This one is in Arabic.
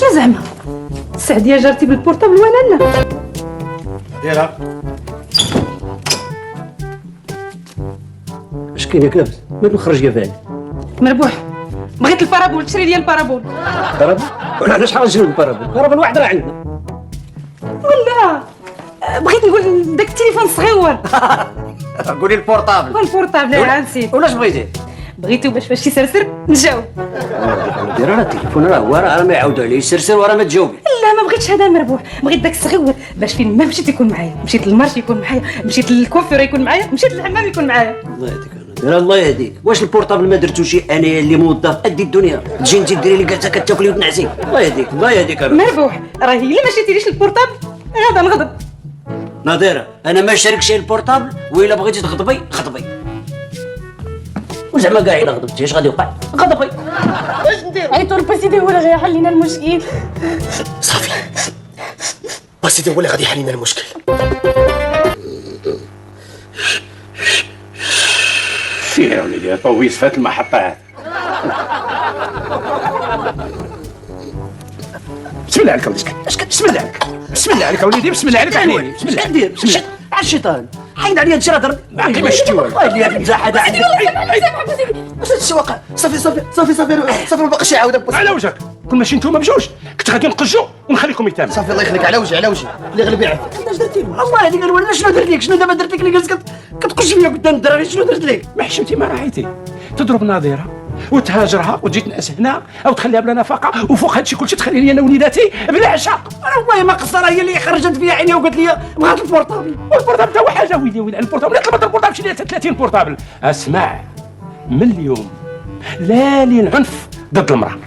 شنو زعما؟ السعديه جارتي بالبورطابل وانا لا. دايره اش كاين يا كلابس؟ ما نخرج يا فادي. مربوح بغيت البارابول، تشري لي البارابول. بارابول؟ ولا شحال نشري البارابول؟ بارابول واحد راه عندنا. ولا بغيت نقول داك التليفون الصغيور. قولي البورطابل. البورطابل راه نسيت. ولاش بغيتي؟ بغيتو باش يسرسر نجاوب. دير راه التليفون راه ما يعاودوا عليه يسرسر وراه ما تجاوبي. لا ما بغيتش هذا مربوح، بغيت داك الصغيور باش فين ما مشيت يكون معايا، مشيت للمارشي يكون معايا، مشيت للكوافير يكون معايا، مشيت للحمام يكون معايا. الله يهديك دير الله يهديك. واش البورطابل ما درتوش انايا اللي موظف قد الدنيا تجي انت ديري لي جالسه كتاكلي وتنعسي؟ الله يهديك الله يهديك. مربوح راه الا ما شريتيليش البورطابل غادا نغضب. نادره انا ما شاركش البورطابل، والا بغيتي تغضبي غضبي. وزعما كاع الا غضبتي اش غادي يوقع؟ غضبي. اش ندير؟ عيطوا لباسيدي هو اللي غيحل لنا المشكل. صافي باسيدي هو اللي غادي يحل لنا المشكل. فيه يا وليدي طويس فات المحطة هذه. بسم الله عليك وليدي، بسم الله عليك، بسم الله عليك وليدي، بسم الله عليك حنيني، بسم الله. ندير على الشيطان حيد عليا هادشي راه ضرب باقي ما شتي والو. الله يهديك البزاح هذا عندك. واش هادشي واقع؟ صافي صافي صافي صافي صافي ما باقيش يعاود. على وجهك كل ماشي نتوما بجوج كنت غادي نقجو ونخليكم يتاموا. صافي الله يخليك على وجهي على وجهي اللي غلب يعرف. اش درتي له؟ الله يهديك الولد شنو درت لك؟ شنو دابا درت لك اللي جالس كتقش فيا قدام الدراري؟ شنو درت لك؟ ما حشمتي ما راعيتي تضرب نظيره وتهاجرها وتجي تنعس هنا او تخليها بلا نفقه، وفوق هادشي كلشي تخلي لي انا وليداتي بلا عشاء. انا والله ما قصر، هي اللي خرجت فيا عينيها وقالت لي بغات البورطابل. والبورطابل تا هو حاجه ويلي البورطابل اللي طلبت البورطابل شري لها 30 بورطابل. اسمع من اليوم لا للعنف ضد المراه.